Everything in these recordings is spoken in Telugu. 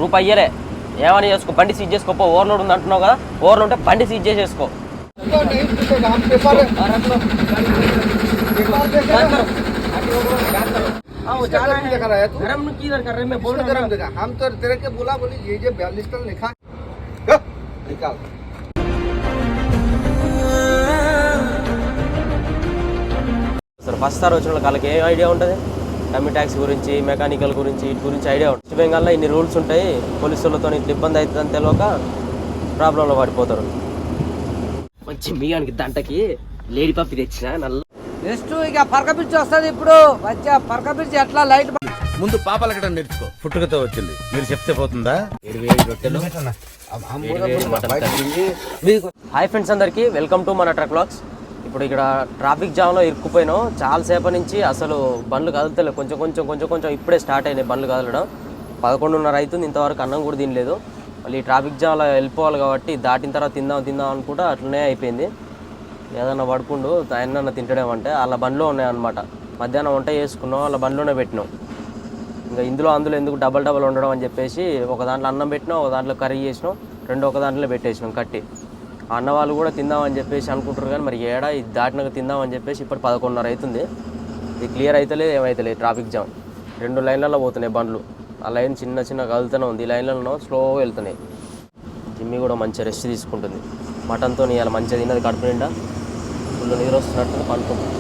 రూపాయి ఇయ్యలే. ఏమని చేసుకో, బండి సీజ్ చేసుకోపో. ఓవర్లోడ్ ఉంది అంటున్నావు కదా, ఓవర్లో ఉంటే బండి సీజ్ చేసేసుకో. ఫస్ట్ సార్ వచ్చిన వాళ్ళకి ఏం ఐడియా ఉంటుంది? డమ్మీ ట్యాక్సీ గురించి, మెకానికల్ గురించి, వీటి గురించి ఐడియా ఉంటుంది. వెస్ట్ బెంగాల్లో ఇన్ని రూల్స్ ఉంటాయి, పోలీసులతో ఇట్లా ఇబ్బంది అవుతుందని తెలియక ప్రాబ్లంలో పడిపోతారు. మంచి మీగానికి దంటకి లేడీ పప్పి తెచ్చిన నల్ల. నెక్స్ట్ ఇక పరక పిచ్చి వస్తుంది. ఇప్పుడు వచ్చా పరక పిచ్చి ఎట్లా లైట్ ముందు పాపలకడం నేర్చుకో. పుట్టుకతో వచ్చింది, మీరు చెప్తే పోతుందా? హాయ్ ఫ్రెండ్స్ అందరికీ, వెల్కమ్ టు మన ట్రక్ వ్లాగ్స్. ఇప్పుడు ఇక్కడ ట్రాఫిక్ జామ్లో ఇరుక్కుపోయినాం. చాలాసేపు నుంచి అసలు బండ్లు కదులుతలేవు. కొంచెం కొంచెం ఇప్పుడే స్టార్ట్ అయినాయి బండ్లు కదలడం. 11:30 అవుతుంది, ఇంతవరకు అన్నం కూడా తినలేదు. మళ్ళీ ఈ ట్రాఫిక్ జామ్లో వెళ్ళిపోవాలి కాబట్టి దాటిన తర్వాత తిందాం అనుకుంటా అట్లనే అయిపోయింది. ఏదన్నా పడుకుండు ఆయన తింటడేమంటే వాళ్ళ బండ్లో ఉన్నాయన్నమాట. మధ్యాహ్నం వంట చేసుకున్నాం, వాళ్ళ బండ్లోనే పెట్టినాం. ఇంకా అందులో ఎందుకు డబల్ ఉండడం అని చెప్పేసి ఒక దాంట్లో అన్నం పెట్టినాం, ఒక దాంట్లో కర్రీ చేసినాం, ఒక దాంట్లో పెట్టేసినాం కట్టి. అన్న వాళ్ళు కూడా తిందామని చెప్పేసి అనుకుంటారు కానీ మరి ఏడా ఇది దాటినాక తిందామని చెప్పేసి ఇప్పుడు 11:30 అవుతుంది. ఇది క్లియర్ అవుతలేదు, ఏమవుతలేదు. ట్రాఫిక్ జామ్ 2 లైన్లలో పోతున్నాయి బండ్లు. ఆ లైన్ చిన్న కదులుతూనే ఉంది. ఈ లైన్లలో స్లోగా వెళ్తున్నాయి. జిమ్మి కూడా మంచిగా రెస్ట్ తీసుకుంటుంది. మటన్తో ఇవాళ మంచిగా తిన్నది, కడుపు నిండా ఫుల్ నీరు వస్తున్నట్టు పండుకుంటుంది.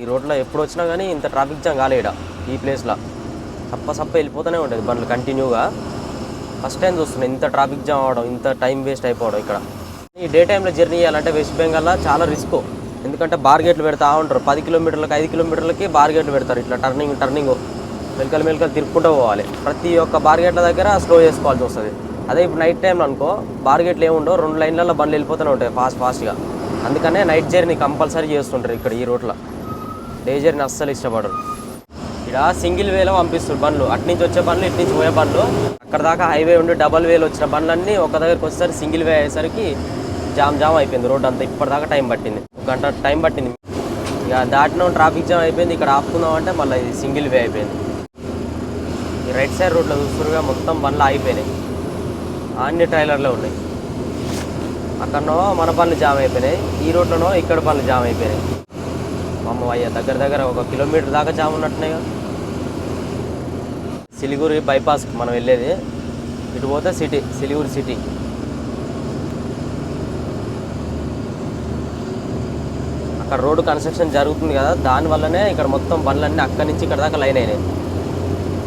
ఈ రోడ్లో ఎప్పుడు వచ్చినా కానీ ఇంత ట్రాఫిక్ జామ్ కాలేడా ఈ ప్లేస్లో. సప్ప వెళ్ళిపోతూనే ఉంటుంది బండ్లు కంటిన్యూగా. ఫస్ట్ టైం చూస్తున్నాయి ఇంత ట్రాఫిక్ జామ్ అవ్వడం, ఇంత టైం వేస్ట్ అయిపోవడం. ఇక్కడ ఈ డే టైంలో జర్నీ చేయాలంటే వెస్ట్ బెంగాల్లో చాలా రిస్క్. ఎందుకంటే బార్గేట్లు పెడతా ఉంటారు. 10 కిలోమీటర్లకి 5 కిలోమీటర్లకి బార్గేట్లు పెడతారు. ఇట్లా టర్నింగ్ మెలకలు తిరుక్కుంటూ పోవాలి. ప్రతి ఒక్క బార్గేట్ల దగ్గర స్లో చేసుకోవాల్సి వస్తుంది. అదే ఇప్పుడు నైట్ టైంలో అనుకో బార్గేట్లు ఏముండవు, 2 లైన్లలో బండ్లు వెళ్ళిపోతూనే ఉంటాయి ఫాస్ట్గా. అందుకనే నైట్ జర్నీ కంపల్సరీ చేస్తుంటారు ఇక్కడ ఈ రోడ్లో. డే జర్నీ అస్సలు ఇష్టపడరు. ఇక్కడ సింగిల్ వేలో పంపిస్తారు బండ్లు. అట్నుంచి వచ్చే బండ్లు, ఇట్నుంచి పోయే బండ్లు. అక్కడ దాకా హైవే ఉండి డబల్ వేలు వచ్చిన బండ్లన్నీ ఒక దగ్గరికి వచ్చేసరికి సింగిల్ వే అయ్యేసరికి జామ్ అయిపోయింది రోడ్ అంతా. ఇప్పటిదాకా టైం పట్టింది, 1 గంట టైం పట్టింది. ఇక దాటినాం, ట్రాఫిక్ జామ్ అయిపోయింది. ఇక్కడ ఆపుకుందాం అంటే మళ్ళీ ఇది సింగిల్ వే అయిపోయింది. ఈ రైట్ సైడ్ రోడ్లో చూస్తురుగా మొత్తం బండ్లు ఆగిపోయినాయి. అన్ని ట్రైలర్లే ఉన్నాయి. అక్కడనో మన బండ్లు జామ్ అయిపోయినాయి, ఈ రోడ్లోనో ఇక్కడ బండ్లు జామ్ అయిపోయినాయి. అయ్యా దగ్గర 1 కిలోమీటర్ దాకా జామ్ ఉన్నట్టున్నాయి. సిలిగురి బైపాస్కి మనం వెళ్ళేది. ఇటు పోతే సిలిగురి సిటీ. అక్కడ రోడ్డు కన్స్ట్రక్షన్ జరుగుతుంది కదా, దానివల్లనే ఇక్కడ మొత్తం బండ్లన్నీ అక్కడి నుంచి ఇక్కడ దాకా లైన్ అయినాయి.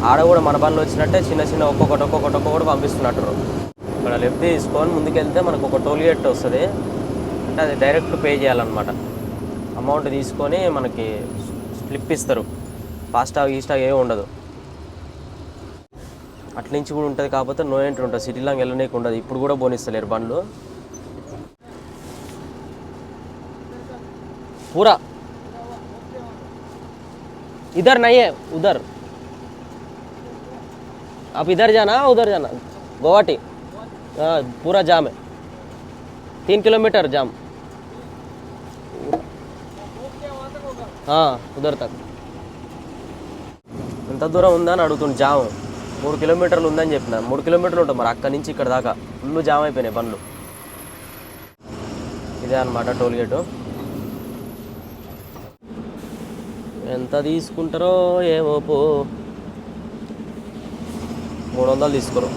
ఆడ కూడా మన బండ్లు వచ్చినట్టే చిన్న ఒక్కొక్కటి పంపిస్తున్నట్టు. ఇక్కడ లెఫ్ట్ తీసుకొని ముందుకెళ్తే మనకు ఒక టోల్ గేట్ వస్తుంది. అంటే అది డైరెక్ట్ పే చేయాలన్నమాట. అమౌంట్ తీసుకొని మనకి స్లిప్ ఇస్తారు. ఫాస్టాగ్ ఏమి ఉండదు. అట్నుంచి కూడా ఉంటుంది, కాకపోతే నో ఎంట్రీ ఉంటుంది. సిటీలో వెళ్ళనీకి ఉండదు. ఇప్పుడు కూడా పోనిస్తలేరు బండ్లు. पूरा इधर नहीं है, उधर आप इधर जाना उधर जाना. गुवाहाटी पूरा जाम है, 3 किलोमीटर जाम. उधर तक ఎంత దూరం ఉందని అడుగుతుంది. జామ్ 3 కిలోమీటర్లు ఉందని చెప్పిన. 3 కిలోమీటర్లు ఉంటుంది మరి అక్కడి నుంచి ఇక్కడ దాకా ఫుల్ జామ్ అయిపోయినాయి బండ్లు. ఇదే అన్నమాట టోల్ గేటు. ఎంత తీసుకుంటారో ఏమో పో, 300 తీసుకోరు.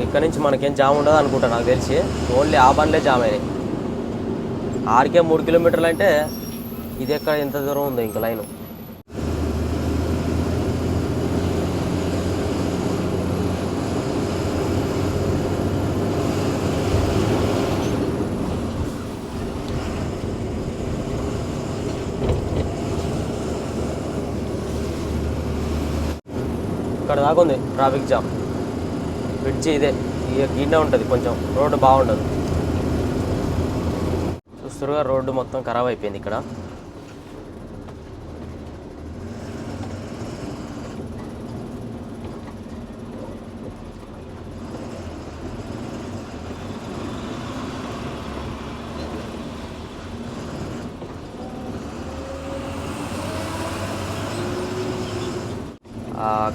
ఇక్కడ నుంచి మనకేం జామ్ ఉండదు అనుకుంటా నాకు తెలిసి. ఓన్లీ ఆ బండ్లే జామ్ అయినాయి. ఆడికే 3 కిలోమీటర్లు అంటే ఇది ఎక్కడ ఎంత దూరం ఉందో ఇంకా లైను. ఇక్కడ దాకా ఉంది ట్రాఫిక్ జామ్. బ్రిడ్జి ఇదే, గిన్నె ఉంటుంది, కొంచెం రోడ్డు బాగుండదు. చూస్తురుగా రోడ్డు మొత్తం ఖరాబ్ అయిపోయింది ఇక్కడ.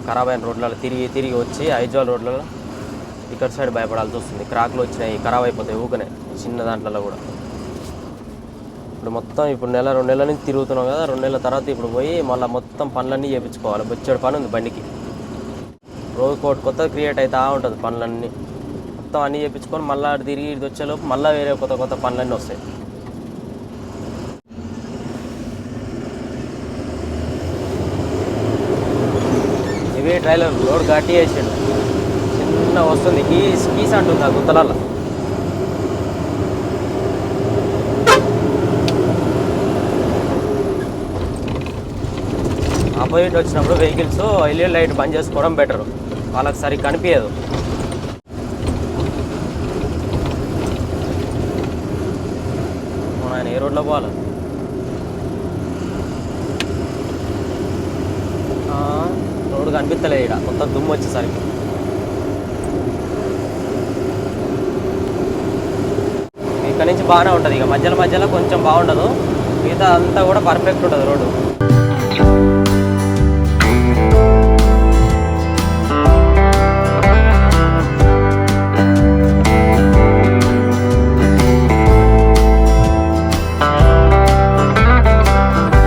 ఖరాబ్ అయిన రోడ్లలో తిరిగి వచ్చి ఐజాల్ రోడ్లలో ఇక్కడ సైడ్ భయపడాల్సి వస్తుంది. క్రాక్లు వచ్చినాయి, ఖరాబ్ అయిపోతాయి ఊకనే చిన్న దాంట్లో కూడా. ఇప్పుడు మొత్తం ఇప్పుడు 1-2 నెలల నుంచి తిరుగుతున్నాం కదా, 2 నెలల తర్వాత ఇప్పుడు పోయి మళ్ళీ మొత్తం పనులన్నీ చేయించుకోవాలి. బొచ్చెడు పని ఉంది బండికి. రోజు కొత్త క్రియేట్ అవుతూ ఉంటుంది పనులన్నీ. మొత్తం అన్నీ చేయించుకొని మళ్ళీ తిరిగి ఇది వచ్చేలోపు మళ్ళీ వేరే కొత్త పనులన్నీ వస్తాయి. ఇవి ట్రైలర్ లోడ్ గట్టి వేసాడు, చిన్న వస్తుంది కీస్ అంటుంది ఆ గుత్తలలో. ఆపోజిట్ వచ్చినప్పుడు వెహికల్స్ ఎల్ఈడి లైట్ బంద్ చేసుకోవడం బెటర్, వాళ్ళకి సరిగ్గా కనిపించదు. ఆయన ఏ రోడ్లో పోవాలి? రోడ్డు కనిపిస్తలేదు ఇక్కడ, మొత్తం దుమ్ము వచ్చేసరికి. ఇక్కడ నుంచి బాగానే ఉంటుంది, ఇక మధ్యలో కొంచెం బాగుండదు, మిగతా అంతా కూడా పర్ఫెక్ట్ ఉంటుంది రోడ్డు.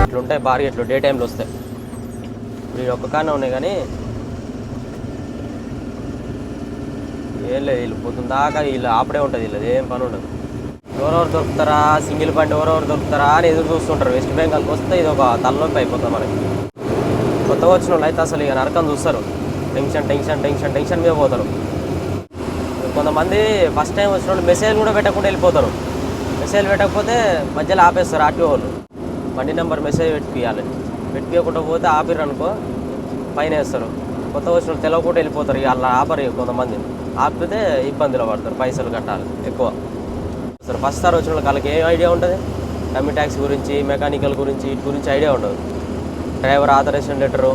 ఇట్లుంటాయి భారీ, ఇట్లు డే టైంలో వస్తాయి. ఇప్పుడు ఒక్క కానే ఉన్నాయి కానీ ఏం లేదు, వీళ్ళు పొద్దున్న దాకా వీళ్ళు ఆపడే ఉంటుంది, వీళ్ళు ఏం పని ఉండదు. ఎవరెవరు దొరుకుతారా, సింగిల్ బండి ఎవరెవరు దొరుకుతారా అని ఎదురు చూస్తుంటారు. వెస్ట్ బెంగాల్కి వస్తే ఇది ఒక తలనొప్పి అయిపోతుంది మనకి. కొత్తగా వచ్చిన వాళ్ళు అయితే అసలు ఇక నరకం చూస్తారు, టెన్షన్ మీద పోతారు. కొంతమంది ఫస్ట్ టైం వచ్చిన వాళ్ళు మెసేజ్ కూడా పెట్టకుండా వెళ్ళిపోతారు. మెసేజ్ పెట్టకపోతే మధ్యలో ఆపేస్తారు ఆర్టీఓ వాళ్ళు. బండి నెంబర్ మెసేజ్ పెట్టియకుండా పోతే ఆపిర్రు అనుకో ఫైన్ వేస్తారు. కొత్త వచ్చిన వాళ్ళు తెలియకుండా వెళ్ళిపోతారు, ఇక అలా ఆపరు. కొంతమంది ఆపితే ఇబ్బందులు పడతారు, పైసలు కట్టాలి ఎక్కువ. అసలు ఫస్ట్ సార్ వచ్చిన వాళ్ళకి ఏం ఐడియా ఉంటుంది? డమ్మీ ట్యాక్స్ గురించి, మెకానికల్ గురించి, వీటి గురించి ఐడియా ఉండదు. డ్రైవర్ ఆథరైజేషన్ లెటరు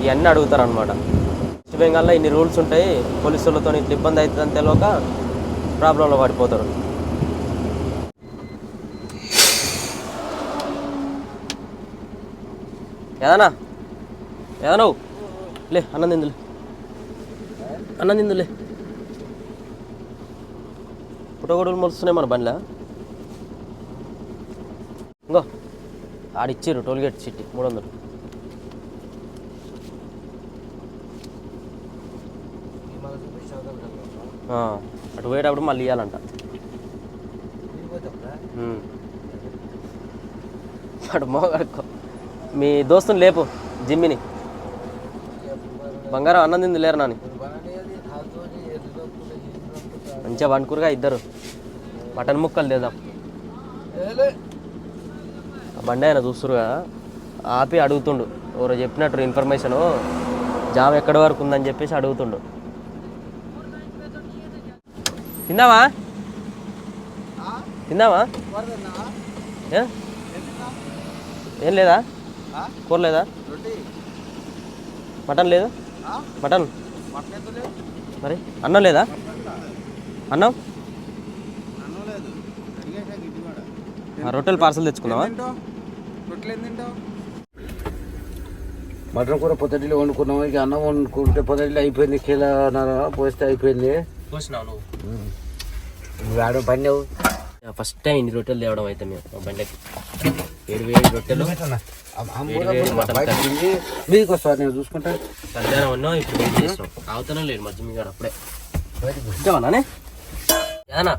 ఇవన్నీ అడుగుతారు అనమాట. వెస్ట్ బెంగాల్లో ఇన్ని రూల్స్ ఉంటాయి, పోలీసులతో ఇట్లా ఇబ్బంది అవుతుందని తెలియక ప్రాబ్లంలో పడిపోతారు. ఏదన్నా లే అన్నం తిందులే. పుట్టగొడుగులు మొలుస్తున్నాయి మన బండిలో. ఇంకో ఆడిచ్చారు టోల్గేట్ సిటీ 300. అటు పోయేటప్పుడు మళ్ళీ ఇవ్వాలంట. అటు మోగడుకో, మీ దోస్తుని లేపు, జిమ్మిని. బంగారం అన్నం తింది లేరు నాని, మంచిగా వండుకురుగా ఇద్దరు. మటన్ ముక్కలు తెద్దాం. బండి ఆయన చూస్తురుగా ఆపి అడుగుతుండు, ఎవరో చెప్పినట్టు ఇన్ఫర్మేషను జామ్ ఎక్కడి వరకు ఉందని చెప్పేసి అడుగుతుండు. తిందామా ఏం లేదా? కూర లేదా? మటన్ లేదు? మటన్ మరి అన్నం లేదా? అన్నం రొట్టెలు పార్సల్ తెచ్చుకుందామా? మటన్ కూర పొద్దుటిలో వండుకున్నాము, ఇక అన్నం వండుకుంటే పొద్దుటిలో అయిపోయింది. కిలో పోస్తే అయిపోయింది. ఆడ పని ఫస్ట్ టైం ఇన్ని రొట్టెలు తేవడం అయితే మేము మా బండికి. 7 రొట్టెలు మీదకి వస్తా, నేను చూసుకుంటా. మధ్యాహ్నం ఉన్నాం, ఇప్పుడు ఏం చేసినాం అవుతానే లేదు మధ్య మీ గారు అప్పుడే ఇచ్చావన్నానే. ఏదన్నా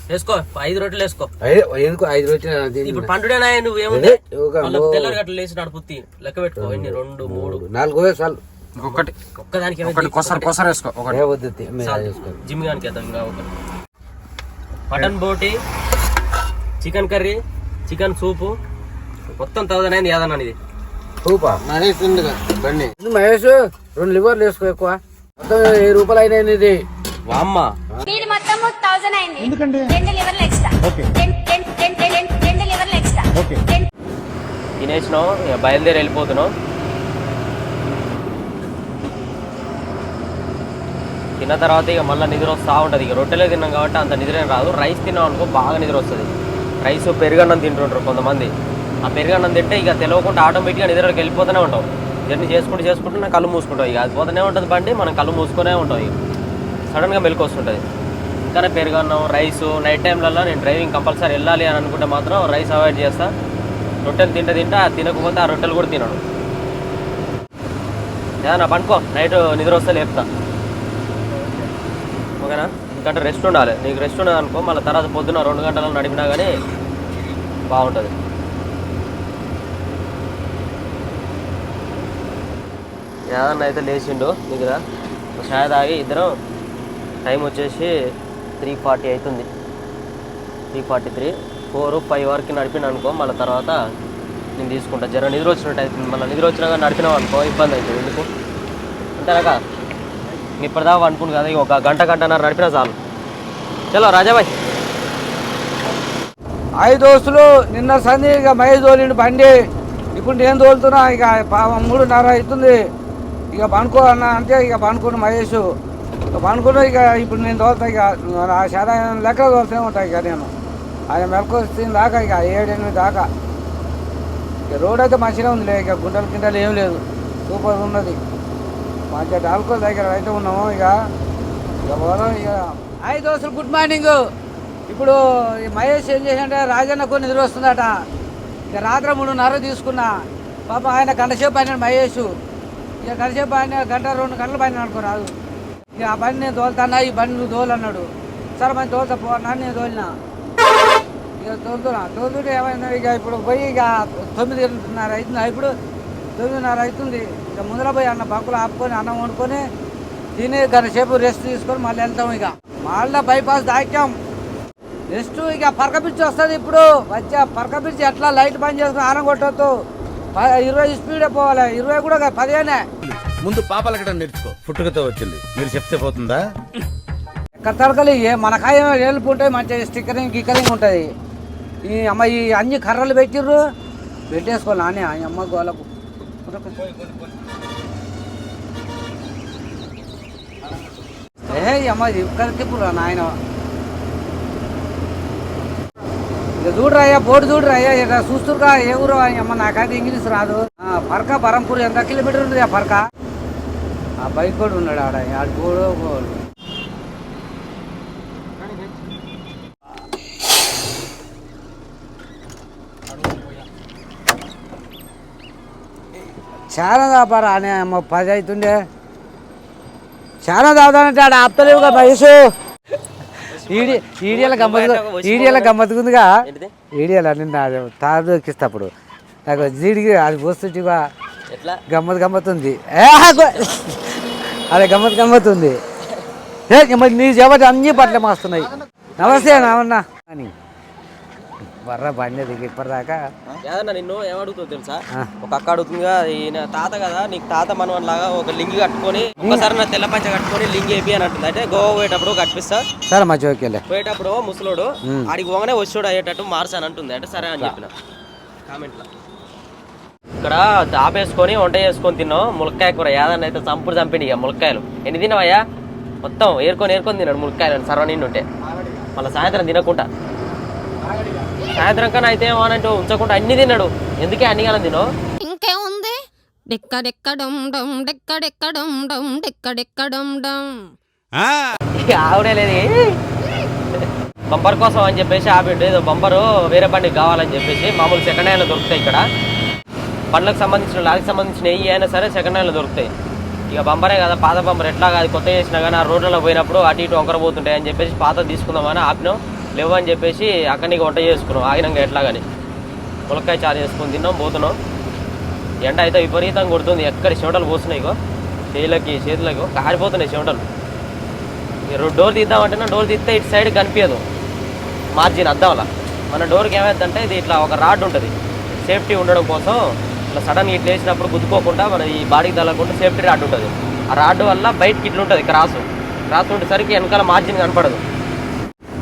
వేసుకో, 5 రొట్టెలు వేసుకో. ఎందుకు 5 రొట్టెలు? ఇప్పుడు పండుడేనా నువ్వేముంది తెల్లరి గట్ల లేచి నడుపుత్తి లెక్క పెట్టుకో. 2 3 4 చాలు. ఒక్కదానికి జిమ్ గానికి ఇంకా ఒకటి. మటన్ బోటి, చికెన్ కర్రీ, చికెన్ సూపు మొత్తం 1000 అయింది. ఏదన్నా ఇది సూపా బండి మహేష్ 2 లివర్లు వేసుకో. ఎక్కువ మొత్తం 1000 రూపాయలు అయినాయి ఇది. వామ్మ మొత్తం 1000 అయింది. ఎందుకంటే 2 లివర్లు ఎక్స్ట్రా. 2 లివర్లు ఎక్స్ట్రా. తినేసినాం, ఇక బయలుదేరి వెళ్ళిపోతున్నాం. తిన్న తర్వాత ఇక మళ్ళీ నిద్ర వస్తూ ఉంటుంది. ఇక రొట్టెలే తిన్నాం కాబట్టి అంత నిద్రేం రాదు. రైస్ తిన్నాం అనుకో బాగా నిద్ర వస్తుంది. రైస్ పెరుగన్నం తింటుంటారు కొంతమంది. ఆ పెరుగన్నం తింటే ఇక తెలియకుండా ఆటోమేటిక్గా నిద్రలోకి వెళ్ళిపోతూనే ఉంటాం. జర్నీ చేసుకుంటూ నా కళ్ళు మూసుకుంటాం ఇక అది పోతూనే ఉంటుంది బండి, మనం కళ్ళు మూసుకునే ఉంటాం ఇక సడన్గా మెలకు వస్తుంటుంది. ఇంకా పెరుగన్నం రైసు నైట్ టైంలలో నేను డ్రైవింగ్ కంపల్సరీ వెళ్ళాలి అని అనుకుంటే మాత్రం రైస్ అవాయిడ్ చేస్తా. రొట్టెలు తింటా తినకపోతే ఆ రొట్టెలు కూడా తినడు. ఏదన్నా పండుకో, నైట్ నిద్ర వస్తే లేపుతా, ఓకేనా? ఎందుకంటే రెస్ట్ ఉండాలి. నీకు రెస్ట్ ఉండదు అనుకో, మళ్ళీ తర్వాత పొద్దున్న 2 గంటలు నడిపినా కానీ బాగుంటుంది. ఏదన్నా అయితే లేచిండు నీకుదా ఛాయ్ తాగి ఇద్దరం. టైం వచ్చేసి 3:40 అవుతుంది, 3:43. 4-5 వరకు నడిపిన అనుకో, మళ్ళీ తర్వాత నేను తీసుకుంటా. జర నిద్ర వచ్చినట్టు అవుతుంది. మళ్ళీ నిద్ర వచ్చినా కానీ నడిపినావు అనుకో ఇబ్బంది అవుతుంది. ఎందుకు అంతేనాక ఇప్పటిదాకా అనుకుని కదా, ఒక గంటన్నర నడిపినా చాలు. చలో రాజాబాయ్. 5 దోస్తులు నిన్న సంధి ఇక మహేష్ తోలిండు బండి. ఇప్పుడు నేను తోలుతున్నా. ఇక 3:30 అవుతుంది. ఇక పనుకో అన్న అంటే ఇక పనుకున్న మహేష్. ఇక పనుకున్నా. ఇక ఇప్పుడు నేను తోలుతా. ఇక ఆ శాతం లెక్క తోలుతూనే ఉంటాను. ఇక నేను ఆయన మెలకు వచ్చిన దాకా ఇక 7-8 దాకా. ఇక రోడ్ అయితే మంచిగా ఉందిలే. ఇక గుంటలు ఏం లేదు, సూపర్ ఉన్నది. మంచిగా డాల్కో దగ్గర అయితే ఉన్నాము. ఇక పోదాం. ఇక 5 దోస్తులు గుడ్ మార్నింగ్. ఇప్పుడు ఈ మహేష్ ఏం చేశాడంటే రాజన్నకు నిద్ర వస్తుందట. ఇక రాత్రి 3:30 తీసుకున్నా. పాప ఆయన గంటసేపు అయినాడు మహేష్. ఇక గంటసేపు ఆయన 1-2 గంటల పైన అనుకోరాదు. ఇక ఆ బండి నేను తోలుతానా, ఈ బండి నువ్వు తోలు అన్నాడు. సరే మనం తోలుతా పో అన్నా, నేను తోలినా. ఇక తోలుతుంటే ఏమైంది, ఇక ఇప్పుడు పోయి ఇక 9:30 అవుతుంది. ఇప్పుడు 9:30 అవుతుంది. ఇక ముందర పోయి అన్న బంకులు ఆపుకొని అన్నం వండుకొని తిని గంటసేపు రెస్ట్ తీసుకొని మళ్ళీ వెళ్తాం. ఇక మళ్ళీ బైపాస్ దాకాం. నెక్స్ట్ ఇక పరక పిచ్చి వస్తుంది. ఇప్పుడు వచ్చా పరక పిచ్చి ఎట్లా లైట్ బంద్ చేసుకుని ఆనం కొట్టద్దు. 20 స్పీడే పోవాలి. 20 కూడా 15. ముందు పాపలకడం నేర్చుకో, పుట్టుకతో వచ్చింది. మీరు చెప్తే పోతుందా? ఎక్కడ తరకలు మనకాయ ఏలుపు ఉంటాయి, మంచిగా స్టిక్కరింగ్ గిక్కరింగ్ ఉంటుంది. ఈ అమ్మ ఈ అన్ని కర్రలు పెట్టిర్రు, పెట్టేసుకోవాలి నానే ఆ అమ్మ గోలకు. అమ్మ ఇక్కడ తిప్పురా నాయన. ఇక చూడరాయ్యా, బోర్డు చూడరాయ్యా. ఇక చూస్తురుగా ఏ ఊరు అమ్మ, నాకైతే ఇంగ్లీష్ రాదు. పరక బరంపూర్ ఎంత కిలోమీటర్ ఉంది ఆ పరక? ఆ బైక్ కూడా ఉన్నాడు ఆడ, ఆడ పోడు. చాలా దాపారా అని అమ్మ 10 అవుతుండే. చాలా దాదానంటే ఆడ ఆపుతలేవుగా వయసు. ఈడియాల గమ్మత్తుకుందిగా. ఈడియాల నిన్న తాదొక్కిస్తా అప్పుడు నాకు జీడికి అది పోస్తుంటివా గమ్మత్ ఉంది. అదే గమ్మత్ ఉంది. నీ జబటి అన్ని పట్ల మాస్తున్నాయి. నమస్తే నావన్నా అని బర్ర బండి దిగి ఇప్పటిదాకా. ఏదన్నా నిన్ను ఏమడుగుతుంది తెలుసా? ఒక అక్క అడుగుతుందిగా, ఈయన తాత కదా నీకు తాత మనవన్ లాగా ఒక లింగి కట్టుకొని ఒకసారి నా తెల్ల పంచ కట్టుకొని లింగి వేపి అని అంటుంది. అంటే గోవా పోయేటప్పుడు కట్టిస్తా సరే మంచి ఓకేలే. పోయేటప్పుడు ముసలోడు ఆడికి పోగానే వచ్చాడు అయ్యేటట్టు మార్చాను అంటుంది. అంటే సరే అని చెప్పిన కామెంట్లో. ఇక్కడ ఆపేసుకొని వంట చేసుకొని తిన్నాం ములక్కాయ కూర. ఏదన్నా అయితే చంపిండి. ఇక ములక్కాయలు ఎన్ని తినవయ్యా? మొత్తం ఏరుకొని తిన్నాడు ములక్కాయలు సర్వ నిండి ఉంటే. మళ్ళీ సాయంత్రం తినకుండా, సాయంత్రం కన్నా అయితే ఏమోనంటూ ఉంచకుండా అన్ని తిన్నాడు. ఎందుకే అన్ని కాలం తినో? ఇంకేముంది, ఆవిడే లేదు. బంపర్ కోసం అని చెప్పేసి ఆపిండు. ఏదో బంపరు వేరే బండికి కావాలని చెప్పేసి మామూలు సెకండ్ హ్యాండ్లో దొరుకుతాయి ఇక్కడ. బండ్లకు సంబంధించిన లారీకి సంబంధించిన ఏ అయినా సరే సెకండ్ హ్యాండ్లో దొరుకుతాయి. ఇక బంపరే కదా, పాత బంపర్ ఎట్లా అది కొత్త చేసినా కానీ ఆ రోడ్లలో పోయినప్పుడు అటు ఇటు వంకరపోతుంటాయి అని చెప్పేసి పాత తీసుకుందామని ఆపినాం. లేవు అని చెప్పేసి అక్కడికి వంట చేసుకున్నాం ఆగినాక ఎట్లా కానీ. ములక్కాయ చారు చేసుకుని తిన్నాం, పోతున్నాం. ఎండ అయితే విపరీతంగా కొడుతుంది. ఎక్కడ చెమటలు పోస్తున్నాయి. ఇగో చేతులకి కారిపోతున్నాయి చెమటలు. ఇక డోర్ తీద్దామంటే డోర్ తీస్తే ఇటు సైడ్ కనిపించదు మార్జిన్ అద్దంలా. మన డోర్కి ఏమైందంటే ఇది ఇట్లా ఒక రాడ్ ఉంటుంది సేఫ్టీ ఉండడం కోసం. ఇట్లా సడన్గా ఇట్లా వేసినప్పుడు గుద్దుకోకుండా మన ఈ బాడీకి తగలకుండా సేఫ్టీ రాడ్ ఉంటుంది. ఆ రాడ్ వల్ల బయటకి ఇట్లా ఉంటుంది క్రాస్ ఉండేసరికి వెనకాల మార్జిన్ కనపడదు.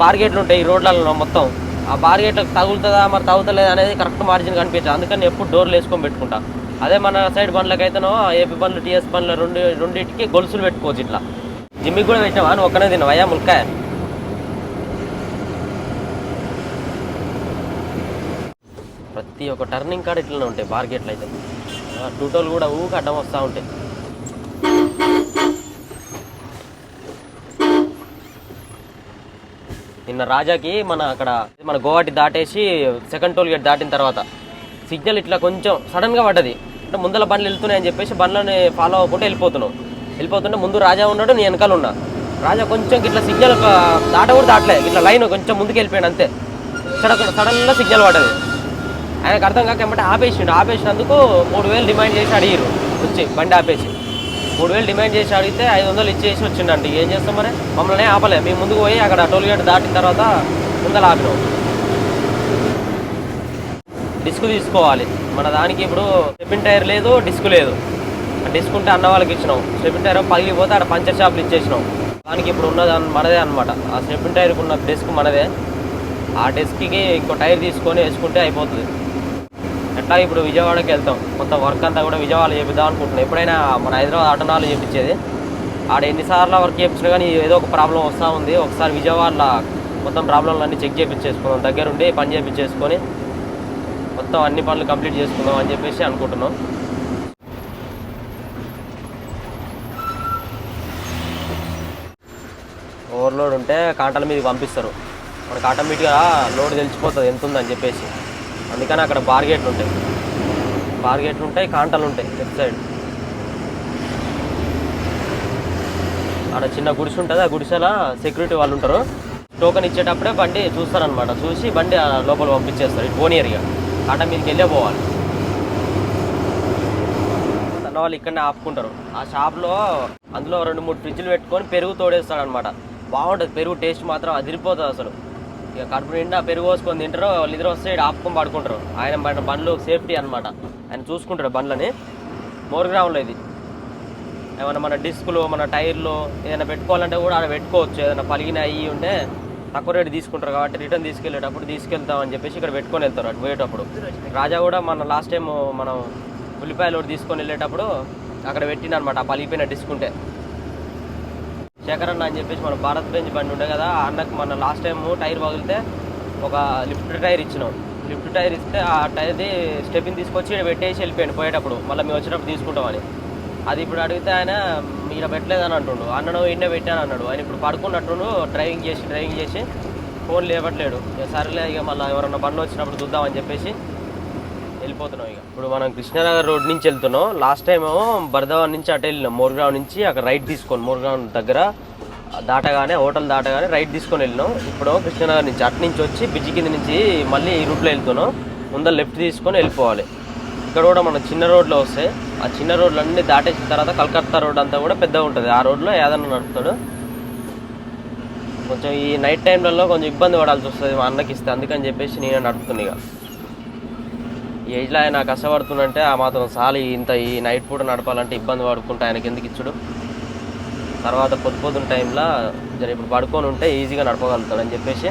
బార్గేట్లు ఉంటాయి ఈ రోడ్లలో మొత్తం. ఆ బార్గేట్లకు తగులుతుందా మరి తగులుతలేదా అనేది కరెక్ట్ మార్జిన్ కనిపించదు. అందుకని ఎప్పుడు డోర్లు వేసుకొని పెట్టుకుంటా. అదే మన సైడ్ బండ్లకైతేనో ఏపీ బండ్లు టీఎస్ బండ్లు రెండింటికి గొలుసులు పెట్టుకోవచ్చు. ఇట్లా జిమ్మికి కూడా పెట్టినావా? అని ఒక్కనే తినవయ్యా ములక్కాయ? ప్రతి ఒక్క టర్నింగ్ కాడ ఇట్లనే ఉంటాయి బార్గేట్లు అయితే. టూటోలు కూడా ఊకి అడ్డం వస్తూ ఉంటాయి. నిన్న రాజాకి మన గోవాటి దాటేసి సెకండ్ టోల్ గేట్ దాటిన తర్వాత సిగ్నల్ ఇట్లా కొంచెం సడన్గా పడ్డది. అంటే ముందర బండ్లు వెళ్తున్నాయని చెప్పేసి బండ్లని ఫాలో అవ్వకుండా వెళ్ళిపోతుంటే ముందు రాజా ఉన్నాడు, నేను వెనకాల ఉన్నా. రాజా కొంచెం ఇట్లా సిగ్నల్ దాట కూడా దాటలే, ఇట్లా లైన్ కొంచెం ముందుకు వెళ్ళిపోయాడు అంతే. సడన్గా సిగ్నల్ పడ్డది. ఆయనకు అర్థం కాక ఏమంటే ఆపేసినందుకు 3000 డిమాండ్ చేసి అడిగిరు. వచ్చి బండి ఆపేసి 3000 డిమాండ్ చేసి అడిగితే 500 ఇచ్చేసి వచ్చిండండి. ఏం చేస్తాం మరి, మమ్మల్ని ఆపలే. మేము ముందుకు పోయి అక్కడ టోల్ గేట్ దాటిన తర్వాత ముందర ఆపినాం. డిస్క్ తీసుకోవాలి మన దానికి. ఇప్పుడు స్టెపిన్ టైర్ లేదు, డిస్క్ లేదు. డిస్క్ ఉంటే అన్న వాళ్ళకి ఇచ్చినాం. స్టెపిన్ టైర్ పగిలిపోతే అక్కడ పంచర్ షాప్లు ఇచ్చేసినాం. దానికి ఇప్పుడు ఉన్నది మనదే అనమాట. ఆ స్టెపిన్ టైర్కి ఉన్న డిస్క్ మనదే. ఆ డిస్క్కి ఇంకో టైర్ తీసుకొని వేసుకుంటే అయిపోతుంది. ఎట్లా ఇప్పుడు విజయవాడకి వెళ్తాం, మొత్తం వర్క్ అంతా కూడా విజయవాడ చేపిద్దాం అనుకుంటున్నాం. ఎప్పుడైనా మన హైదరాబాద్ ఆటోనాలు చేపించేది, ఆడ ఎన్నిసార్లు వర్క్ చేయించినా కానీ ఏదో ఒక ప్రాబ్లం వస్తూ ఉంది. ఒకసారి విజయవాడలో మొత్తం ప్రాబ్లంలు అన్నీ చెక్ చేయించేసుకుందాం, దగ్గరుండి పని చేయించేసుకొని మొత్తం అన్ని పనులు కంప్లీట్ చేసుకుందాం అని చెప్పేసి అనుకుంటున్నాం. ఓవర్లోడ్ ఉంటే కాంటాల మీదకి పంపిస్తారు. మనకు ఆటోమేటిక్గా లోడ్ తెలిసిపోతుంది ఎంత ఉందని చెప్పేసి. అందుకని అక్కడ బార్గేట్లు ఉంటాయి, కాంటాలు ఉంటాయి లెఫ్ట్ సైడ్. అక్కడ చిన్న గుడిసె ఉంటుంది. ఆ గుడిసెలో సెక్యూరిటీ వాళ్ళు ఉంటారు. టోకెన్ ఇచ్చేటప్పుడే బండి చూస్తారనమాట. చూసి బండి లోపల పంపించేస్తారు. ఇటు పోనీయర్గా కాటా మీదకి వెళ్ళే పోవాలి. అన్న వాళ్ళు ఇక్కడనే ఆపుకుంటారు. ఆ షాప్లో అందులో 2-3 ఫ్రిడ్జ్లు పెట్టుకొని పెరుగు తోడేస్తాడు అనమాట. బాగుంటుంది పెరుగు, టేస్ట్ మాత్రం అదిరిపోతుంది అసలు. ఇక కడుపు నిండా పెరుగు పోసుకొని తింటారు. వాళ్ళు ఇద్దరు వస్తే ఇక్కడ ఆపుకొని పడుకుంటారు. ఆయన బండ్లు సేఫ్టీ అనమాట. ఆయన చూసుకుంటాడు బండ్లని. మోర్గ్రామ్లో ఇది ఏమైనా మన డిస్కులు, మన టైర్లు ఏదైనా పెట్టుకోవాలంటే కూడా అక్కడ పెట్టుకోవచ్చు. ఏదైనా పలిగిన అయ్యి ఉంటే తక్కువ రేటు తీసుకుంటారు కాబట్టి రిటర్న్ తీసుకెళ్తామని చెప్పేసి ఇక్కడ పెట్టుకొని వెళ్తారు అటు పోయేటప్పుడు. రాజా కూడా మన లాస్ట్ టైం మనం ఉల్లిపాయలు తీసుకొని వెళ్ళేటప్పుడు అక్కడ పెట్టినమాట ఆ పలిగిపోయిన డిస్క్ ఉంటే. శేఖర్ అన్న అని చెప్పేసి మన భారత్ బెంజ్ బండి ఉండే కదా, ఆ అన్నకు మన లాస్ట్ టైం టైర్ పగిలితే ఒక లిఫ్ట్ టైర్ ఇచ్చినాం. లిఫ్ట్ టైర్ ఇస్తే ఆ టైర్ది స్టెప్ని తీసుకొచ్చి ఇక్కడ పెట్టేసి వెళ్ళిపోయాడు పోయేటప్పుడు. మళ్ళీ మేము వచ్చినప్పుడు తీసుకుంటామని. అది ఇప్పుడు అడిగితే ఆయన ఇక్కడ పెట్టలేదని అంటుండు. అన్నను ఇండే పెట్టాను అన్నాడు. ఆయన ఇప్పుడు పడుకున్నట్టుండు. డ్రైవింగ్ చేసి ఫోన్ లేవట్లేడు. సరేలే ఇక మళ్ళీ ఎవరన్నా బండ్లు వచ్చినప్పుడు చూద్దామని చెప్పేసి వెళ్ళిపోతున్నాం. ఇక ఇప్పుడు మనం కృష్ణానగర్ రోడ్ నుంచి వెళ్తున్నాం. లాస్ట్ టైం ఏమో బర్దవాన్ నుంచి అటు వెళ్ళినాం. మోర్గ్రామ్ నుంచి అక్కడ రైట్ తీసుకొని మోర్గ్రామ్ దగ్గర హోటల్ దాటగానే రైట్ తీసుకొని వెళ్ళినాం. ఇప్పుడు కృష్ణానగర్ నుంచి అటు నుంచి వచ్చి బ్రిడ్జి కింద నుంచి మళ్ళీ ఈ రూట్లో వెళ్తున్నాం. ముందర లెఫ్ట్ తీసుకొని వెళ్ళిపోవాలి. ఇక్కడ కూడా మన చిన్న రోడ్లో వస్తాయి. ఆ చిన్న రోడ్లు అన్నీ దాటేసిన తర్వాత కలకత్తా రోడ్ అంతా కూడా పెద్దగా ఉంటుంది. ఆ రోడ్లో ఏదన్నా నడుపుతాడు. కొంచెం ఈ నైట్ టైంలలో కొంచెం ఇబ్బంది పడాల్సి వస్తుంది మా అన్నకి ఇస్తే. అందుకని చెప్పేసి నేనే నడుపుతున్నా. ఇక ఈ ఏజ్లో ఆయన కష్టపడుతుందంటే ఆ మాత్రం సాలి ఈ నైట్ పూట నడపాలంటే ఇబ్బంది పడుకుంటే ఆయనకి ఎందుకు ఇచ్చుడు. తర్వాత పొద్దున్న టైంలో ఇప్పుడు పడుకొని ఉంటే ఈజీగా నడపగలుగుతాడని చెప్పేసి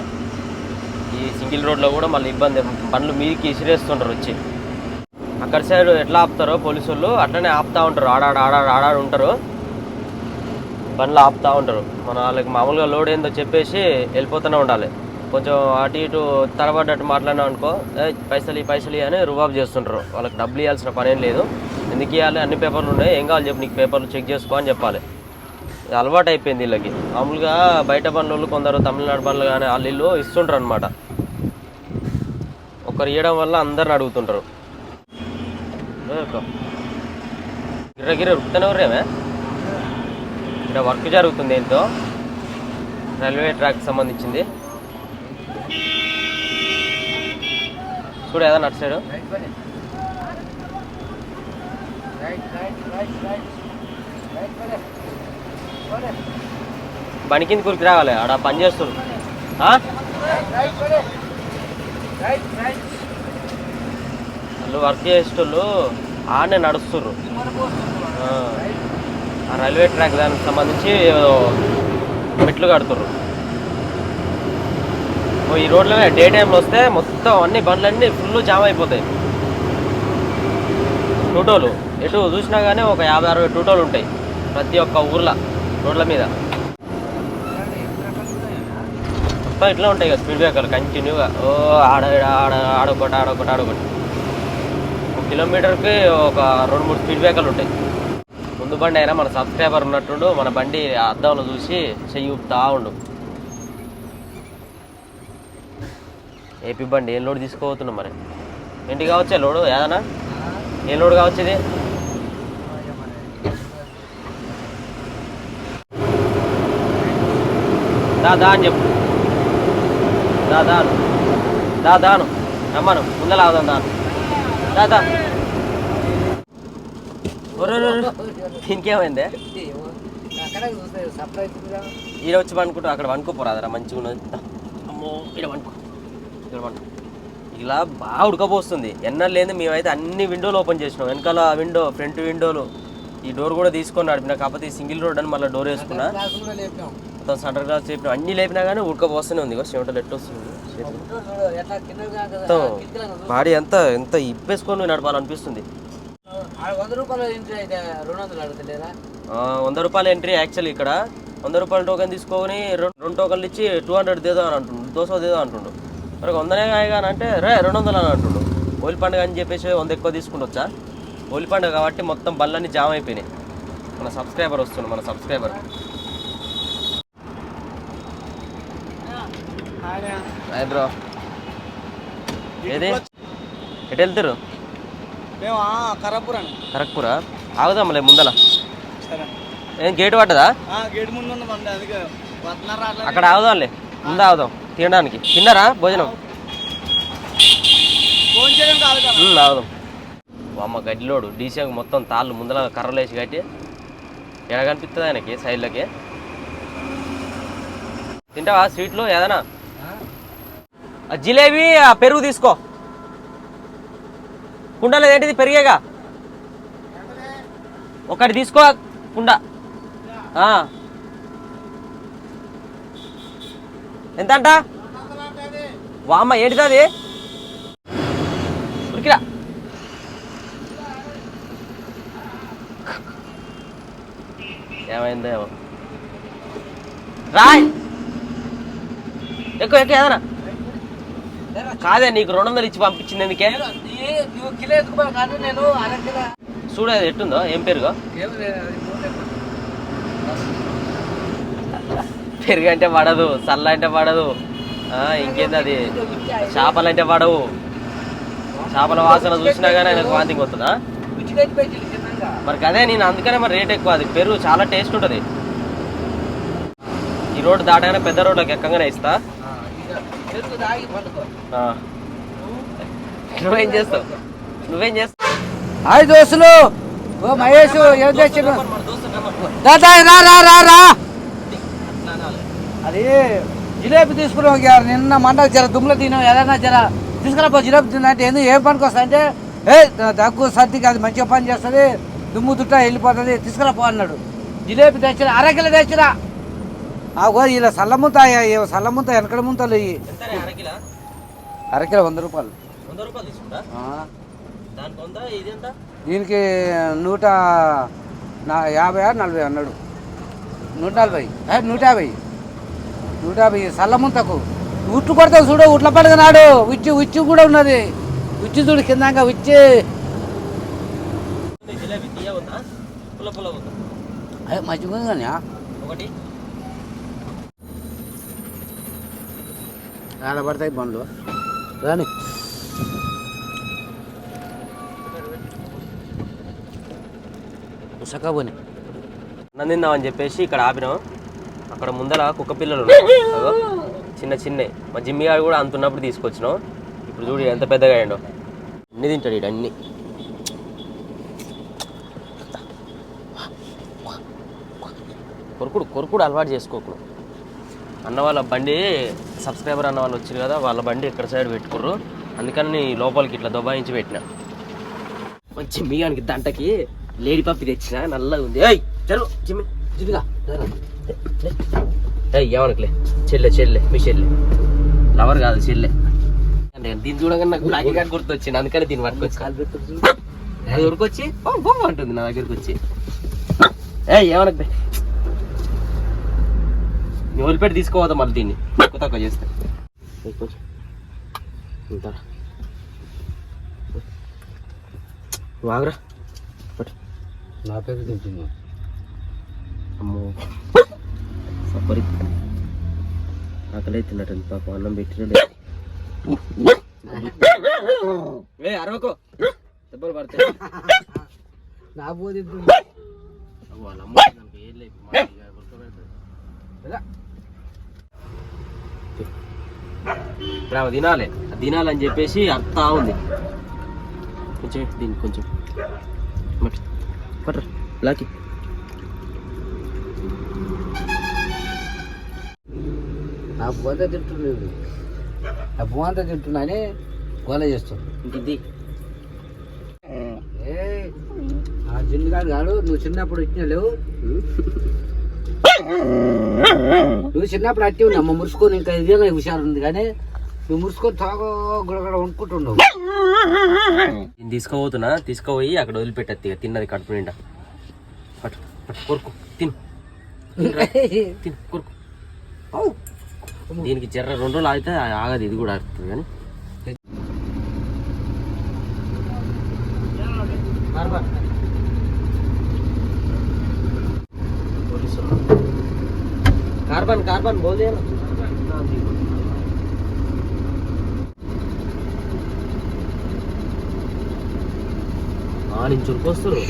ఈ సింగిల్ రోడ్లో కూడా మళ్ళీ ఇబ్బంది. బండ్లు మీదకి ఇసిరేస్తుంటారు వచ్చి. అక్కడ సైడ్ ఎట్లా ఆపుతారో పోలీసు వాళ్ళు అట్లనే ఆపుతూ ఉంటారు. ఆడాడు ఉంటారు, బండ్లు ఆపుతూ ఉంటారు. మన వాళ్ళకి మామూలుగా లోడ్ ఏందో చెప్పేసి వెళ్ళిపోతూనే ఉండాలి. కొంచెం అటు ఇటు తడబడ్డట్టు మాట్లాడినా అనుకో, పైసలు అని రుబాబ్ చేస్తుంటారు. వాళ్ళకి డబ్బులు ఇవ్వాల్సిన పనేం లేదు. ఎందుకు ఇవ్వాలి, అన్ని పేపర్లు ఉన్నాయి, ఏం కావాలి చెప్పు, నీకు పేపర్లు చెక్ చేసుకో అని చెప్పాలి. ఇది అలవాటు అయిపోయింది వీళ్ళకి. మామూలుగా బయట బండ్లు కొందరు తమిళనాడు బండ్లు కానీ వాళ్ళు ఇస్తుంటారు అనమాట. ఒకరు ఇవ్వడం వల్ల అందరిని అడుగుతుంటారు. గిర్ర ఉరుకుతూనే ఉర్రేమే. ఇక్కడ వర్క్ జరుగుతుంది ఏంటో, రైల్వే ట్రాక్ సంబంధించింది. చూడు ఏదన్నా అటు సైడు బండి కింద కురికి రావాలి. ఆడ పని చేస్తున్నారు. వాళ్ళు వర్క్ చేసేటోళ్ళు ఆడనే నడుస్తుర్రు. ఆ రైల్వే ట్రాక్ దానికి సంబంధించి మెట్లు కడుతుర్రు. ఈ రోడ్లో డే టైంలో వస్తే మొత్తం అన్ని బండ్లన్నీ ఫుల్ జామ్ అయిపోతాయి. టూటోలు ఎటు చూసినా కానీ ఒక 50-60 టూటోలు ఉంటాయి ప్రతి ఒక్క ఊర్లో రోడ్ల మీద. మొత్తం ఇట్లా ఉంటాయి కదా స్పీడ్ బ్రేకర్లు కంటిన్యూగా. ఆడొకటి. ఒక కిలోమీటర్కి ఒక 2-3 స్పీడ్ బ్రేకర్లు ఉంటాయి. ముందు బండి అయినా మన సబ్స్క్రైబర్ ఉన్నట్టుండు, మన బండి అద్దంలో చూసి చెయ్యి ఊపుతా ఉండు. ఏపీ బండి ఏం లోడ్ తీసుకోబోతున్నాం మరి? ఏంటి కావచ్చే లోడు ఏదన్నా? ఏం లోడ్ కావచ్చు ఇది? దా అని చెప్పు. దాను రమ్మను, ముందర అవుదాం దా. ఇంకేమైందే? ఈడ వచ్చి పండుకుంటా, అక్కడ వండుకోపోరాదరా, మంచిగా ఉన్నది. అమ్మో ఇక్కడ వండుకో. ఇలా బాగా ఉడకపోస్తుంది. ఎన్నర్ లేదు, మేమైతే అన్ని విండోలు ఓపెన్ చేసినాం. వెనకాల విండో, ఫ్రంట్ విండోలు, ఈ డోర్ కూడా తీసుకొని నడిపినా. కాకపోతే ఈ సింగిల్ రోడ్ అని మళ్ళీ డోర్ వేసుకున్నా. మొత్తం సెంటర్ గ్లాస్ లేపినా, అన్నీ లేపినా కానీ ఉడకపోస్తూనే ఉంది. చెమటలు ఎట్టు వస్తుంది, మొత్తం బాడీ ఎంత ఇప్పేసుకొని నడపాలనిపిస్తుంది. 100 రూపాయల ఎంట్రీ. యాక్చువల్లీ ఇక్కడ 100 రూపాయల టోకెన్ తీసుకొని 2 టోకన్లు ఇచ్చి 200 దేదో అని అంటుండు, 200 దేదో అంటుండు. మరి 100 కానీ అంటే 200 అని అంటుండు. హోలీ పండుగ అని చెప్పేసి 100 ఎక్కువ తీసుకుంటొచ్చా? హోలీ పండుగ కాబట్టి మొత్తం బళ్ళన్నీ జామ్ అయిపోయినాయి. మన సబ్స్క్రైబర్ వస్తుండు, మన సబ్స్క్రైబర్. Hi bro. ఏది ఎటు వెళ్తారు? కరక్పూరా. ఆగుదాంలే ముందల. ఏం గేటు పట్టదా? అక్కడ ఆగుదాంలే, ముందు ఆగుదాం తినడానికి. తిన్నారా భోజనం? ఆగుదాం. అమ్మ గడ్డిలోడు డీసీ మొత్తం తాళ్ళు ముందర కర్రలు వేసి కట్టి ఎడ కనిపిస్తుంది ఆయనకి సైడ్లకి. తింటావా స్వీట్లు ఏదైనా? జిలేబీ, పెరుగు తీసుకో. కుండ లేదేంటిది? పెరిగేగా ఒకటి తీసుకో కుండ. ఎంత అంట? వామ్మ ఏంటిది అది? ఉరికిరా. ఏమైందో ఏమో. రాయ్ ఎక్కువ ఏదైనా కాదే, నీకు 200 ఇచ్చి పంపించింది ఎందుకే? చూడు అది ఎట్టుందో. ఏం పెరుగో? పెరుగు అంటే పడదు, సల్ల అంటే పడదు, ఇంకేంది అది చేపలు అంటే పడవు. చేపల వాసన చూసినా కానీ నాకు వాంతింగ్ వస్తుందా? మరి అదే నేను అందుకనే మరి రేట్ ఎక్కువ. అది పెరుగు చాలా టేస్ట్ ఉంటుంది. ఈ రోడ్డు దాటగానే పెద్ద రోడ్లోకి ఎక్కగానే ఇస్తా. నువ్వేం చేస్తావు? హాయ్ దోస్తులు. ఓ మహేష్ ఏం తెచ్చిన? అది జిలేబీ తీసుకున్నాం నిన్న మండల జర దుమ్ములు తిన్నాం. ఏదైనా జర తీసుకురాపో జిలేబీ తిన్నంటే ఎందుకు ఏం పనికి వస్తా అంటే, దగ్గు సర్దికి అది మంచిగా పని చేస్తుంది, దుమ్ము దుట్ట వెళ్ళిపోతుంది, తీసుకురాపో అన్నాడు. జిలేబీ తెచ్చిన, 1/2 కిలో తెచ్చినా. ఇలా సల్లముంత వెనకడ ముంతలు ఇవి. 1/2 కిలో 100 రూపాయలు. దీనికి 150-140 అన్నాడు. 150 సల్లముంతకు ఉట్టు కొడతావు చూడు. ఉట్ల పండుగ నాడు ఉచ్చి కూడా ఉన్నది. ఉచ్చి చూడు కింద ఉచ్చి. మంచిగా ఉంది కానీ ఆడబడతాయి బండ్లు రాని. ఉసకపోని నందిందామని చెప్పేసి ఇక్కడ ఆపినాం. అక్కడ ముందర కుక్క పిల్లలు చిన్న మా జిమ్మి గారు కూడా అంత ఉన్నప్పుడు తీసుకొచ్చినాం. ఇప్పుడు చూడు ఎంత పెద్దగా అయ్యాడో. అన్ని తింటాడు ఇటు, అన్ని. కొరుకుడు అలవాటు చేసుకోకు. అన్న వాళ్ళ బండి, సబ్స్క్రైబర్ అన్న వాళ్ళు వచ్చారు కదా, వాళ్ళ బండి ఇక్కడ సైడ్ పెట్టుకుర్రు. అందుకని లోపలికి ఇట్లా దబాయించి పెట్టిన. జిమ్మి గారికి దంటకి లేడీ పప్పి తెచ్చిన, నల్లగా ఉంది. జిమ్మిగా ఏమనకులే. చెల్లె మీ చెల్లె, లవర్ కాదు చెల్లె. దీన్ని చూడగానే నాకు బ్లాక్ కార్డ్ గుర్తొచ్చింది, అందుకని దీన్ని పట్టుకొచ్చి అది ఉరికొచ్చి బొమ్మ అంటుంది నా దగ్గరికి వచ్చి. ఏమనకులే, నీ వదిలిపెట్టి తీసుకోవద్దా మళ్ళీ దీన్ని తక్కువ చేస్తే. నువ్వు ఆగరా పట్టు. నా పేరు తింటున్నా. అమ్మో సపరి ఆకలి తిన్నట్టు పాప అన్నం పెట్టిన అరవకో దెబ్బలు పడతాయి. నా పోతే వాళ్ళ అమ్మ ఏం లేదు తినాలి తినాలని చెప్పేసి అర్థా ఉంది. కొంచెం దీన్ని కొంచెం పట్టు లాకి. నా పోతే తింటున్నాడు, నా పోంతా తింటున్నాని గోల చేస్తాడు. ఇది ఆ చిన్నగాడు కాడు, నువ్వు చిన్నప్పుడు ఇచ్చిన లేవు. నువ్వు చిన్నప్పుడు అట్టి ఉన్నా అమ్మ మురుసుకొని, ఇంకా ఇదేమో హుషారు ఉంది కానీ నువ్వు మురుసుకొని తాగో గుడగడ వండుకుంటున్నావు. నేను తీసుకుపోయి అక్కడ వదిలిపెట్టద్ది ఇక తిన్నది కడుపు నిండా. పట్టు పట్టు కొరుకు తిను తిను కొరుకు. దీనికి జర్ర 2 రోజులు ఆగితే ఆగదు, ఇది కూడా ఆగుతుంది కానీ. కార్బన్ కార్బన్ బోల్ నుంచి చురుకొస్తారు.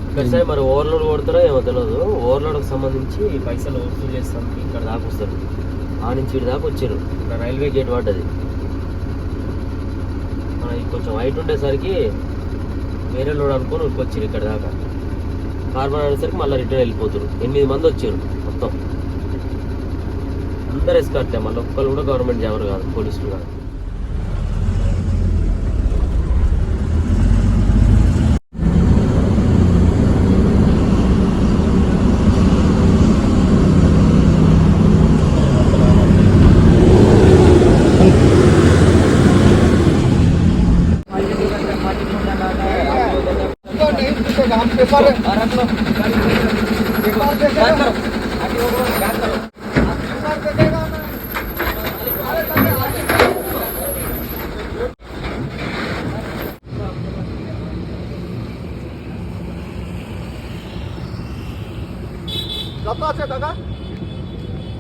ఒకసారి మరి ఓవర్లోడ్ కొడతారో ఏమో తెలియదు. ఓవర్లోడ్కి సంబంధించి పైసలు వసూలు చేస్తాం ఇక్కడ దాకా వస్తారు. ఆ నుంచి ఇటు దాకా వచ్చారు. ఇక్కడ రైల్వే గేట్ పడ్డది. మనకి కొంచెం హైట్ ఉండేసరికి వేరే లోడ్ అనుకొని ఉరికొచ్చారు ఇక్కడ దాకా. కార్బన్ అనేసరికి మళ్ళీ రిటర్న్ వెళ్ళిపోతారు. 8 మంది వచ్చారు మొత్తం. అందరు ఎస్కార్టే, మళ్ళీ ఒక్కరు కూడా గవర్నమెంట్ జాబర్ కాదు, పోలీసులు కాదు.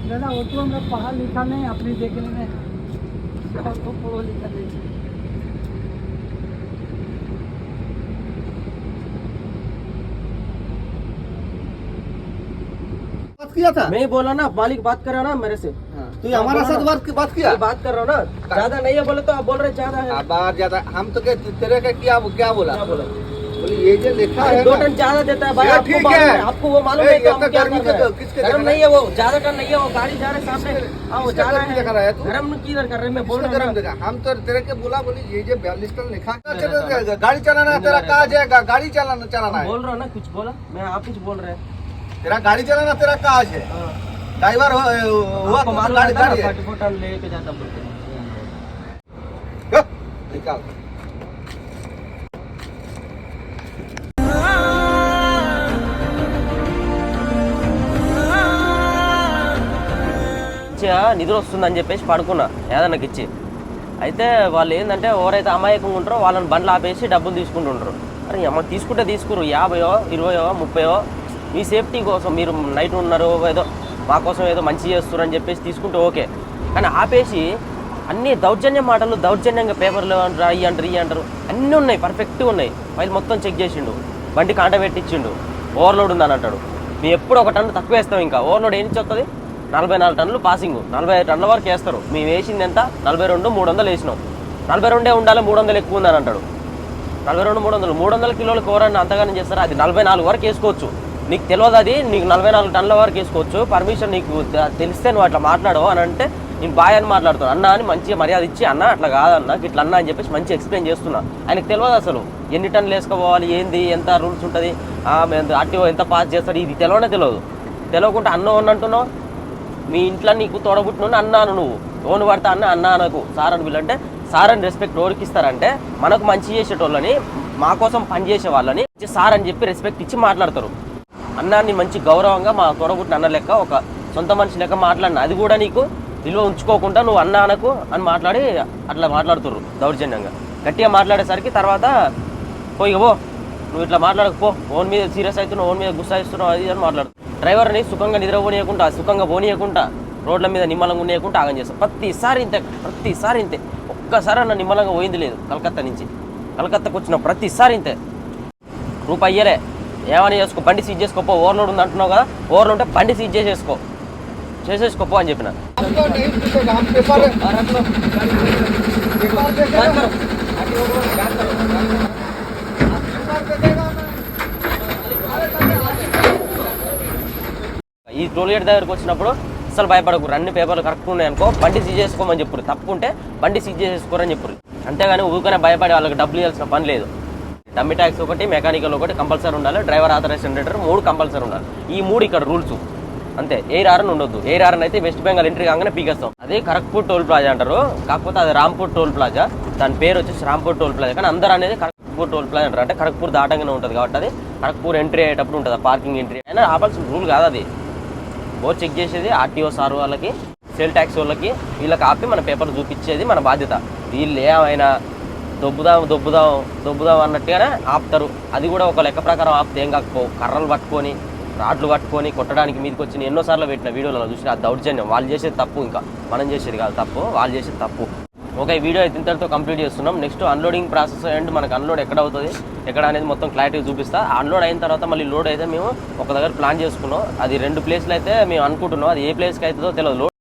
दादा वो तो हमरा पढ़ा लिखा नहीं, अपनी देखने में तो पढ़ो लिखा नहीं। बात किया था मैं ही बोला ना, मालिक बात कर रहा ना मेरे से। तू हमारा साथ बात किया। मैं बात कर रहा हूँ ना, ज्यादा नहीं है बोले तो आप बोल रहे ज्यादा है। बात ज्यादा हम तो तेरे का क्या बोला क्या बोला? बोले ये जो लिखा है 2 टन ज्यादा देता है भाई, आपको ठीक मालूम है। है, आपको वो मालूम है कि हम क्या गर्मी कर रहे हैं। किसके गरम नहीं है वो, ज्यादा टन नहीं है वो, गाड़ी जा रहे सामने। हाँ वो किसका जा रहा गर्मी दिखा रहा है है, तू? गरम किधर कर रहे हैं, मैं बोल किसका रहा गर्म हूँ। देखा हम तो तेरे के बोला बोली ये जो 42 टन लिखा है, गाड़ी चलाना है तेरा कहा जाएगा, गाड़ी चलाना है बोल रहा हूँ ना, कुछ बोला मैं, आप कुछ बोल रहे हैं। तेरा गाड़ी चलाना तेरा कहा है ड्राइवर हुआ आपको तो मालूम गाड़ी है ना, गाड़ी है 44 टन लेके जाता बोलते हैं। निकाल నిద్ర వస్తుందని చెప్పేసి పడుకున్నా ఏదన్నకి ఇచ్చి. అయితే వాళ్ళు ఏంటంటే ఎవరైతే అమాయకంగా ఉంటారో వాళ్ళని బండ్లు ఆపేసి డబ్బులు తీసుకుంటుంటారు. అరే అమ్మ తీసుకుంటే తీసుకురు, 50, 20, 30 మీ సేఫ్టీ కోసం మీరు నైట్ ఉన్నారు, ఏదో మా కోసం ఏదో మంచి చేస్తారు అని చెప్పేసి తీసుకుంటే ఓకే. కానీ ఆపేసి అన్నీ దౌర్జన్య మాటలు, దౌర్జన్యంగా పేపర్లు అంటారు, అయ్యి అంటారు, ఇవి అంటారు, అన్నీ ఉన్నాయి, పర్ఫెక్ట్గా ఉన్నాయి. ఫైల్ మొత్తం చెక్ చేసిండు, బండి కాంట పెట్టించిండు, ఓవర్లోడ్ ఉందని అంటాడు. మేము ఎప్పుడు 1 టన్ను తక్కువ వేస్తాం. ఇంకా ఓవర్లోడ్ ఏం వస్తుంది, 44 టన్నులు పాసింగ్, 45 టన్నుల వరకు వేస్తారు. మేము వేసింది ఎంత, 42, 300 వేసినాం. 42 ఉండాలి, 300 ఎక్కువ ఉందని అంటాడు. 42, 300 కిలోల కూరని అంతగానే చేస్తారు. అది 44 వరకు వేసుకోవచ్చు. నీకు తెలియదు, అది నీకు 44 టన్నుల వరకు వేసుకోవచ్చు. పర్మిషన్ నీకు తెలిస్తే నువ్వు అట్లా మాట్లాడవు అని అంటే నేను బాయ్ అని మాట్లాడుతాను. అన్న అని మంచిగా మర్యాద ఇచ్చి, అన్న అట్లా కాదన్న ఇట్లా అన్న అని చెప్పేసి మంచిగా ఎక్స్ప్లెయిన్ చేస్తున్నా. ఆయనకు తెలియదు అసలు ఎన్ని టన్నులు వేసుకోవాలి, ఏంది, ఎంత రూల్స్ ఉంటుంది, ఆర్టీఓ ఎంత పాస్ చేస్తాడు, ఇది తెలియదు. తెలియకుండా అన్న అంటున్నావు. మీ ఇంట్లో నీకు తోడబుట్టిన అన్నాను, నువ్వు ఓను పడతా అన్న అనకు, సార్ అని వీళ్ళంటే సార్ అని రెస్పెక్ట్ ఎవరికి ఇస్తారంటే మనకు మంచి చేసేటోళ్ళని, మా కోసం పనిచేసే వాళ్ళని సార్ అని చెప్పి రెస్పెక్ట్ ఇచ్చి మాట్లాడతారు. అన్నాన్ని మంచి గౌరవంగా మా తోడబుట్టిన అన్న లెక్క, ఒక సొంత మనిషి లెక్క మాట్లాడిన, అది కూడా నీకు విలువ ఉంచుకోకుండా నువ్వు అన్న అనకు అని మాట్లాడి అట్లా మాట్లాడుతుర్రు దౌర్జన్యంగా. గట్టిగా మాట్లాడేసరికి తర్వాత పోయి పో నువ్వు ఇట్లా మాట్లాడకపో ఓన్ మీద సీరియస్ అవుతున్నావు ఓన్ మీద గుస్సాయిస్తున్నావు అది అని మాట్లాడు. డ్రైవర్ని సుఖంగా నిద్రపోనీయకుండా సుఖంగా పోనీయకుండా రోడ్ల మీద నిమ్మలంగా ఉండేయకుండా ఆగం చేస్తాం. ప్రతిసారి ఇంతే ఒక్కసారి అన్న నిమ్మలంగా పోయింది లేదు. కలకత్తాకు వచ్చిన ప్రతిసారి ఇంతే. రూపాయి అయ్యలే ఏమని చేసుకో బండి సీజ్ చేసుకోపో ఓవర్లోడ్ ఉంది అంటున్నావు కదా ఓవర్లోడ్ ఉంటే బండి సీజ్ చేసేసుకోపో అని చెప్పిన. ఈ టోల్ గేట్ దగ్గరకు వచ్చినప్పుడు అసలు భయపడకు అన్ని పేపర్లు కరెక్ట్ ఉన్నాయి అనుకో బండి సీజ్ చేసుకోమని చెప్పారు. తప్పు ఉంటే బండి సీజ్ చేసుకోరని చెప్పారు. అంతేగాని ఊరికనే భయపడి వాళ్ళకి డబ్బులు ఇవ్వాల్సిన పని లేదు. డమ్మి ట్యాక్స్ ఒకటి మెకానికల్ ఒకటి కంపల్సరీ ఉండాలి. డ్రైవర్ ఆథరైజేషన్ లెటర్ 3 కంపల్సరీ ఉండాలి. ఈ 3 ఇక్కడ రూల్స్ అంతే. ఎయిర్ హారన్ ఉండొద్దు. ఎయిర్ హారన్ అయితే వెస్ట్ బెంగాల్ ఎంట్రీ కాగానే పీకేస్తాం. అదే ఖరగ్పూర్ టోల్ ప్లాజా అంటారు. కాకపోతే అది రాంపూర్ టోల్ ప్లాజా. దాని పేరు వచ్చేసి రాంపూర్ టోల్ ప్లాజా. కానీ అందరూ అనేది ఖరగ్పూర్ టోల్ ప్లాజా అంటారు. అంటే ఖరగ్పూర్ దాటంగానే ఉంటుంది కాబట్టి అది ఖరగ్పూర్ ఎంట్రీ అయ్యేటప్పుడు ఉంటుంది. పార్కింగ్ ఎంట్రీ అయినా ఆపాల్సిన రూల్ కాదు అది. బోర్డు చెక్ చేసేది ఆర్టీఓ సార్ వాళ్ళకి సేల్ ట్యాక్స్ వాళ్ళకి వీళ్ళకి ఆపి మన పేపర్ చూపించేది మన బాధ్యత. వీళ్ళు ఏమైనా దొబ్బుదాం అన్నట్టుగానే ఆపుతారు. అది కూడా ఒక లెక్క ప్రకారం ఆపితే ఏం కాకపో కర్రలు పట్టుకొని రాడ్లు పట్టుకొని కొట్టడానికి మీదకి వచ్చి ఎన్నోసార్లు పెట్టిన వీడియోలో చూసిన ఆ దౌర్జన్యం. వాళ్ళు చేసేది తప్పు, ఇంకా మనం చేసేది కాదు తప్పు, వాళ్ళు చేసేది తప్పు. ఓకే, ఈ వీడియో అయితే ఇంతటితో కంప్లీట్ చేస్తున్నాం. నెక్స్ట్ అన్లోడింగ్ ప్రాసెస్ అండ్ మనకు అన్లోడ్ ఎక్కడ అవుతుంది ఎక్కడ అనేది మొత్తం క్లారిటీగా చూపిస్తా. అన్లోడ్ అయిన తర్వాత మళ్ళీ లోడ్ అయితే మేము ఒక దగ్గర ప్లాన్ చేసుకున్నాం. అది 2 ప్లేస్లు అయితే మేము అనుకుంటున్నాం. అది ఏ ప్లేస్కి అవుతుందో తెలియదు.